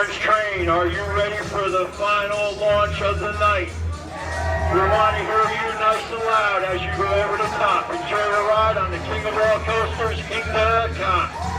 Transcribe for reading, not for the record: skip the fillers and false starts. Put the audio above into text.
Orange Train, are you ready for the final launch of the night? We want to hear you nice and loud as you go over the top. Enjoy the ride on the King of all coasters, Kingda.